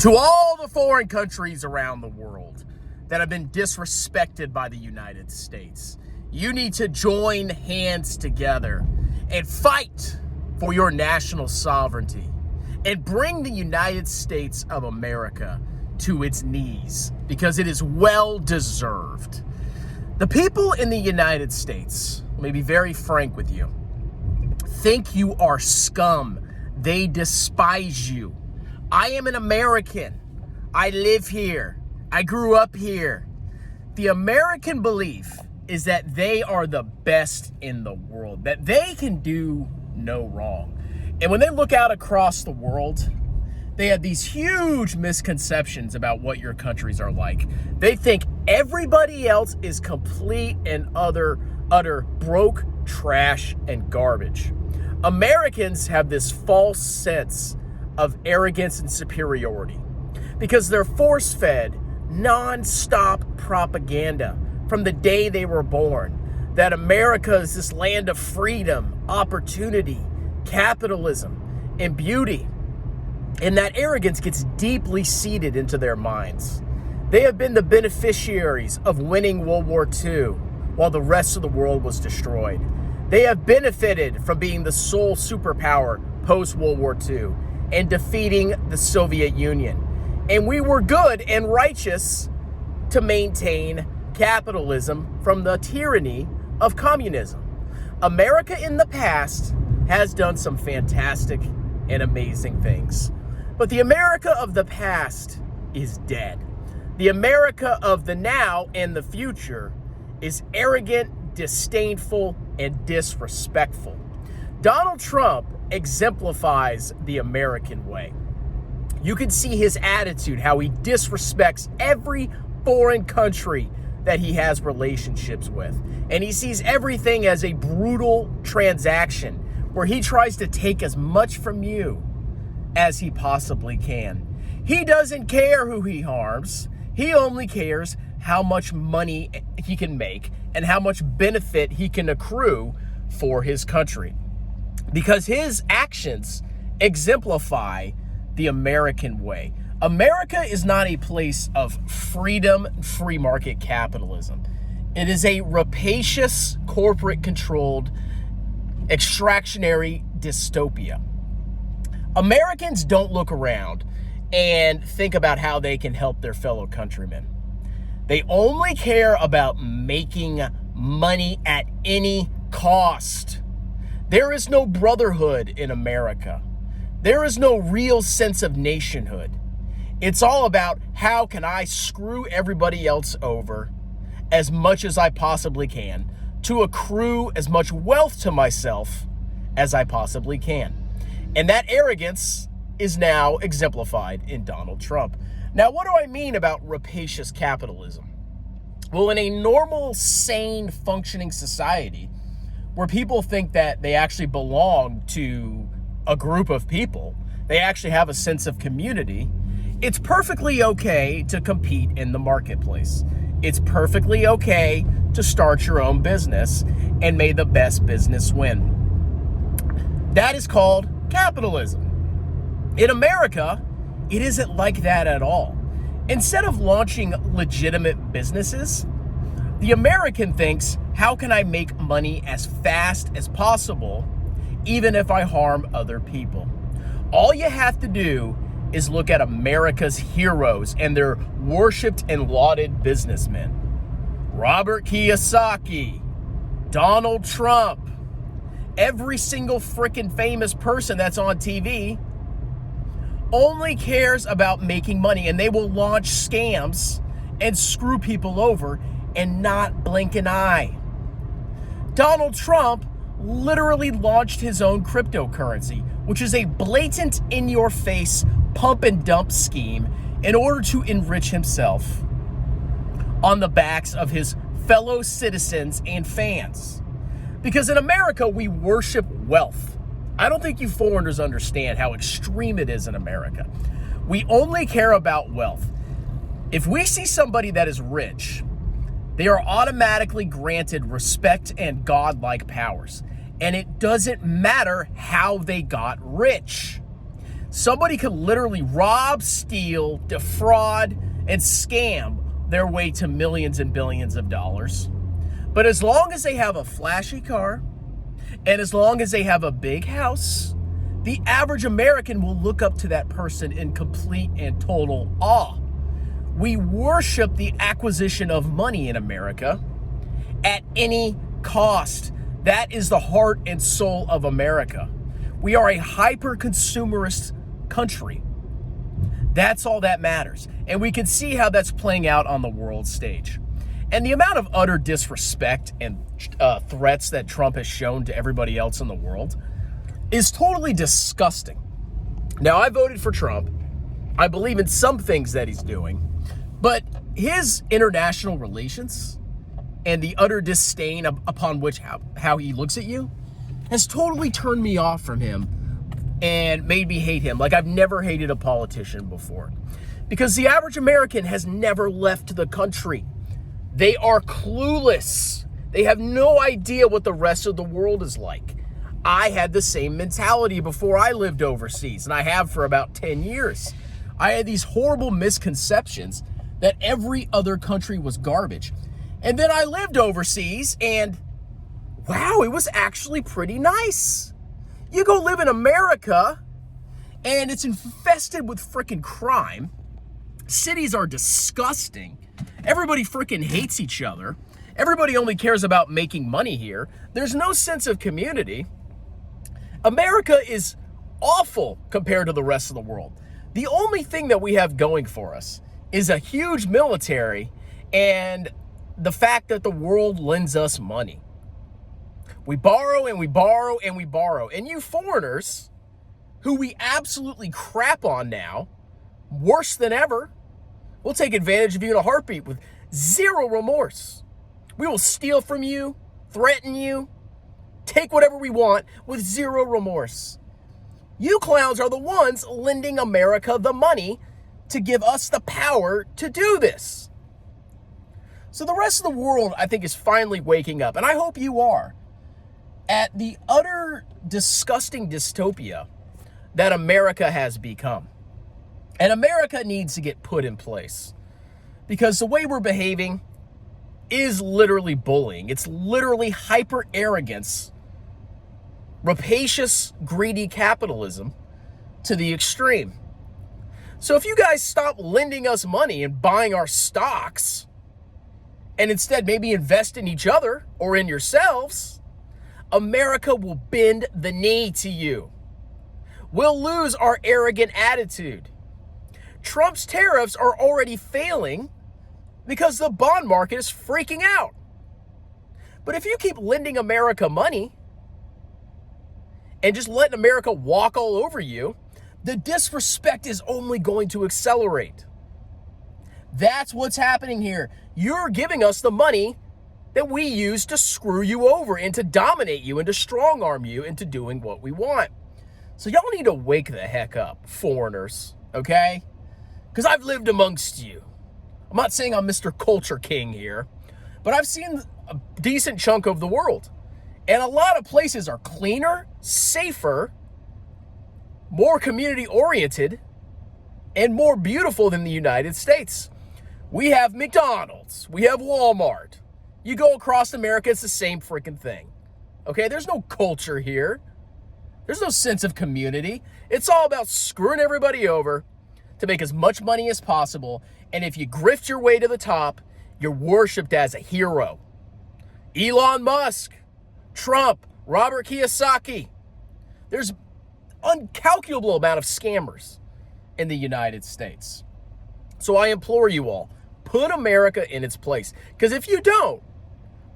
To all the foreign countries around the world that have been disrespected by the United States, you need to join hands together and fight for your national sovereignty and bring the United States of America to its knees, because it is well deserved. The people in the United States, let me be very frank with you, think you are scum. They despise you. I am an American. I live here. I grew up here. The American belief is that they are the best in the world, that they can do no wrong. And when they look out across the world, they have these huge misconceptions about what your countries are like. They think everybody else is complete and utter broke, trash, and garbage. Americans have this false sense of arrogance and superiority because they're force-fed non-stop propaganda from the day they were born that America is this land of freedom, opportunity, capitalism, and beauty. And that arrogance gets deeply seated into their minds. They have been the beneficiaries of winning World War II while the rest of the world was destroyed. They have benefited from being the sole superpower post-World War II and defeating the Soviet Union. And we were good and righteous to maintain capitalism from the tyranny of communism. America in the past has done some fantastic and amazing things. But the America of the past is dead. The America of the now and the future is arrogant, disdainful, and disrespectful. Donald Trump exemplifies the American way. You can see his attitude, how he disrespects every foreign country that he has relationships with. And he sees everything as a brutal transaction where he tries to take as much from you as he possibly can. He doesn't care who he harms. He only cares how much money he can make and how much benefit he can accrue for his country. Because his actions exemplify the American way. America is not a place of freedom, free market capitalism. It is a rapacious, corporate-controlled, extractionary dystopia. Americans don't look around and think about how they can help their fellow countrymen. They only care about making money at any cost. There is no brotherhood in America. There is no real sense of nationhood. It's all about how can I screw everybody else over as much as I possibly can to accrue as much wealth to myself as I possibly can. And that arrogance is now exemplified in Donald Trump. Now, what do I mean about rapacious capitalism? Well, in a normal, sane, functioning society where people think that they actually belong to a group of people, they actually have a sense of community, it's perfectly okay to compete in the marketplace. It's perfectly okay to start your own business and may the best business win. That is called capitalism. In America, it isn't like that at all. Instead of launching legitimate businesses, the American thinks, how can I make money as fast as possible, even if I harm other people? All you have to do is look at America's heroes and their worshipped and lauded businessmen. Robert Kiyosaki, Donald Trump, every single freaking famous person that's on TV only cares about making money, and they will launch scams and screw people over and not blink an eye. Donald Trump literally launched his own cryptocurrency, which is a blatant in-your-face pump and dump scheme in order to enrich himself on the backs of his fellow citizens and fans. Because in America, we worship wealth. I don't think you foreigners understand how extreme it is in America. We only care about wealth. If we see somebody that is rich, they are automatically granted respect and godlike powers. And it doesn't matter how they got rich. Somebody could literally rob, steal, defraud, and scam their way to millions and billions of dollars. But as long as they have a flashy car, and as long as they have a big house, the average American will look up to that person in complete and total awe. We worship the acquisition of money in America at any cost. That is the heart and soul of America. We are a hyper-consumerist country. That's all that matters. And we can see how that's playing out on the world stage. And the amount of utter disrespect and threats that Trump has shown to everybody else in the world is totally disgusting. Now, I voted for Trump. I believe in some things that he's doing. But his international relations and the utter disdain upon which how he looks at you has totally turned me off from him and made me hate him like I've never hated a politician before. Because the average American has never left the country. They are clueless. They have no idea what the rest of the world is like. I had the same mentality before I lived overseas, and I have for about 10 years. I had these horrible misconceptions that every other country was garbage. And then I lived overseas, and wow, it was actually pretty nice. You go live in America, and it's infested with freaking crime. Cities are disgusting. Everybody freaking hates each other. Everybody only cares about making money here. There's no sense of community. America is awful compared to the rest of the world. The only thing that we have going for us is a huge military and the fact that the world lends us money. We borrow and we borrow and we borrow. And you foreigners, who we absolutely crap on now, worse than ever, we'll take advantage of you in a heartbeat with zero remorse. We will steal from you, threaten you, take whatever we want with zero remorse. You clowns are the ones lending America the money to give us the power to do this. So the rest of the world, I think, is finally waking up, and I hope you are, at the utter disgusting dystopia that America has become. And America needs to get put in place because the way we're behaving is literally bullying. It's literally hyper arrogance, rapacious, greedy capitalism to the extreme. So if you guys stop lending us money and buying our stocks and instead maybe invest in each other or in yourselves, America will bend the knee to you. We'll lose our arrogant attitude. Trump's tariffs are already failing because the bond market is freaking out. But if you keep lending America money and just letting America walk all over you, the disrespect is only going to accelerate. That's what's happening here. You're giving us the money that we use to screw you over and to dominate you and to strong arm you into doing what we want. So y'all need to wake the heck up, foreigners, okay? Because I've lived amongst you. I'm not saying I'm Mr. Culture King here, but I've seen a decent chunk of the world. And a lot of places are cleaner, safer, more community-oriented, and more beautiful than the United States. We have McDonald's. We have Walmart. You go across America, it's the same freaking thing. Okay, there's no culture here. There's no sense of community. It's all about screwing everybody over to make as much money as possible. And if you grift your way to the top, you're worshipped as a hero. Elon Musk, Trump, Robert Kiyosaki. There's incalculable amount of scammers in the United States. So I implore you all, put America in its place. Because if you don't,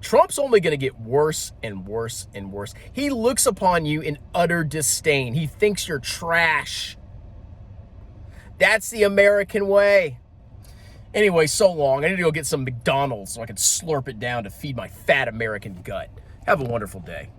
Trump's only going to get worse and worse and worse. He looks upon you in utter disdain. He thinks you're trash. That's the American way. Anyway, so long. I need to go get some McDonald's so I can slurp it down to feed my fat American gut. Have a wonderful day.